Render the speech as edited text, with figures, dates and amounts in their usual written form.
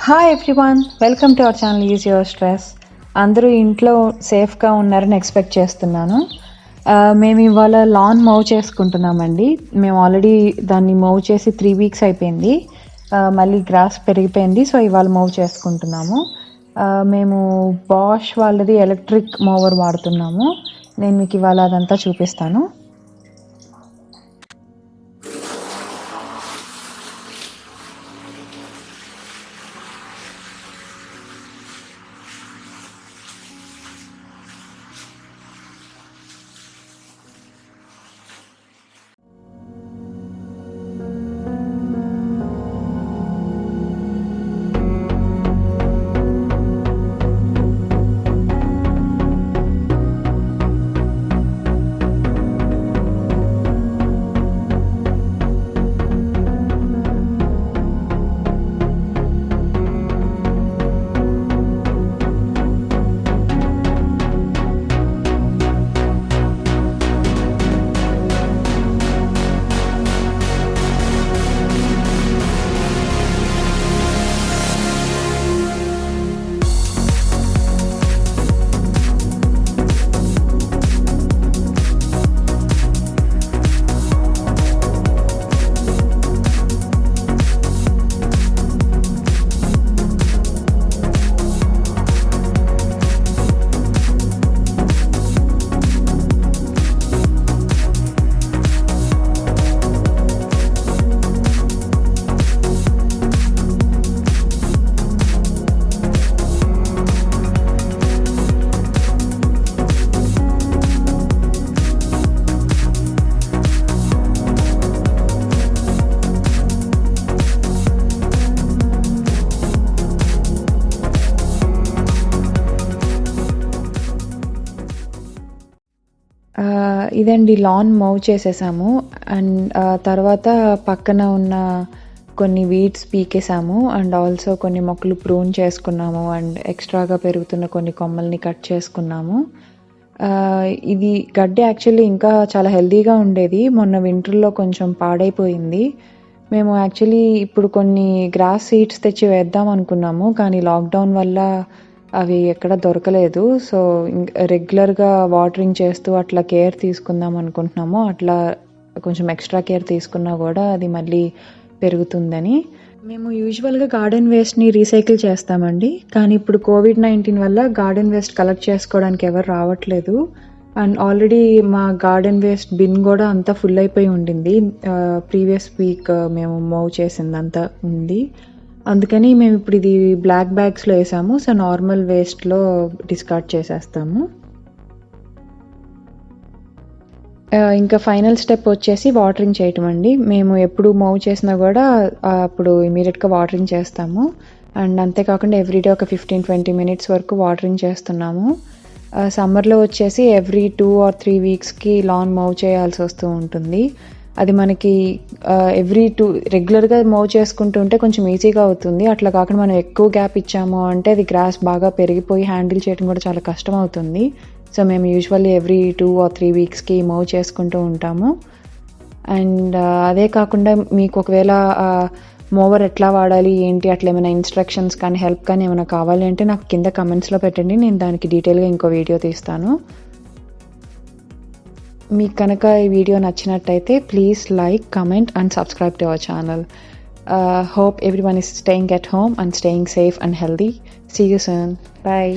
Hi everyone, welcome to our channel EaseUrStress. అందరూ ఇంట్లో సేఫ్గా ఉన్నారని ఎక్స్పెక్ట్ చేస్తున్నాను. మేము ఇవాళ లాన్ మౌవ్ చేసుకుంటున్నామండి. మేము ఆల్రెడీ దాన్ని మౌవ్ చేసి 3 వీక్స్ అయిపోయింది. మళ్ళీ గ్రాస్ పెరిగిపోయింది, సో ఇవాళ మౌవ్ చేసుకుంటున్నాము. మేము బాష్ వాళ్ళది ఎలక్ట్రిక్ మోవర్ వాడుతున్నాము. నేను మీకు ఇవాళ అదంతా చూపిస్తాను. ఇదండి, లాన్ మౌవ్ చేసేసాము. అండ్ తర్వాత పక్కన ఉన్న కొన్ని వీడ్స్ పీకేసాము. అండ్ ఆల్సో కొన్ని మొక్కలు ప్రూన్ చేసుకున్నాము. అండ్ ఎక్స్ట్రాగా పెరుగుతున్న కొన్ని కొమ్మల్ని కట్ చేసుకున్నాము. ఇది గడ్డి యాక్చువల్లీ ఇంకా చాలా హెల్తీగా ఉండేది. మొన్న వింటర్లో కొంచెం పాడైపోయింది. మేము యాక్చువల్లీ ఇప్పుడు కొన్ని గ్రాస్ సీడ్స్ తెచ్చి వేద్దాం అనుకున్నాము, కానీ లాక్డౌన్ వల్ల అవి ఎక్కడ దొరకలేదు. సో రెగ్యులర్గా వాటరింగ్ చేస్తూ అట్లా కేర్ తీసుకుందాం అనుకుంటున్నాము. అట్లా కొంచెం ఎక్స్ట్రా కేర్ తీసుకున్నా కూడా అది మళ్ళీ పెరుగుతుందని. మేము యూజువల్గా గార్డెన్ వేస్ట్ని రీసైకిల్ చేస్తామండి, కానీ ఇప్పుడు COVID-19 వల్ల గార్డెన్ వేస్ట్ కలెక్ట్ చేసుకోవడానికి ఎవరు రావట్లేదు. అండ్ ఆల్రెడీ మా గార్డెన్ వేస్ట్ బిన్ కూడా అంతా ఫుల్ అయిపోయి ఉండింది. ప్రీవియస్ వీక్ మేము మూవ్ చేసిందంతా ఉంది. అందుకని మేము ఇప్పుడు ఇది బ్లాక్ బ్యాగ్స్లో వేసాము. సో నార్మల్ వేస్ట్లో డిస్కార్డ్ చేసేస్తాము. ఇంకా ఫైనల్ స్టెప్ వచ్చేసి వాటరింగ్ చేయటం అండి. మేము ఎప్పుడు మూవ్ చేసినా కూడా అప్పుడు ఇమీడియట్గా వాటరింగ్ చేస్తాము. అండ్ అంతేకాకుండా ఎవ్రీడే ఒక 15-20 మినిట్స్ వరకు వాటరింగ్ చేస్తున్నాము. సమ్మర్లో వచ్చేసి ఎవ్రీ 2 or 3 వీక్స్కి లాన్ మూవ్ చేయాల్సి వస్తూ ఉంటుంది. అది మనకి రెగ్యులర్గా మూవ్ చేసుకుంటూ ఉంటే కొంచెం ఈజీగా అవుతుంది. అట్లా కాకుండా మనం ఎక్కువ గ్యాప్ ఇచ్చాము అంటే అది గ్రాస్ బాగా పెరిగిపోయి హ్యాండిల్ చేయడం కూడా చాలా కష్టం అవుతుంది. సో మేము యూజువల్లీ ఎవ్రీ 2 or 3 వీక్స్కి మూవ్ చేసుకుంటూ ఉంటాము. అండ్ అదే కాకుండా మీకు ఒకవేళ మోవర్ ఎట్లా వాడాలి ఏంటి అట్లా ఏమైనా ఇన్స్ట్రక్షన్స్ కానీ హెల్ప్ కానీ ఏమైనా కావాలి అంటే నాకు కింద కమెంట్స్లో పెట్టండి. నేను దానికి డీటెయిల్గా ఇంకో వీడియో తీస్తాను. మీకు కనుక ఈ వీడియో నచ్చినట్టయితే please like, comment and subscribe to our channel. Hope everyone is staying at home and staying safe and healthy. See you soon. Bye.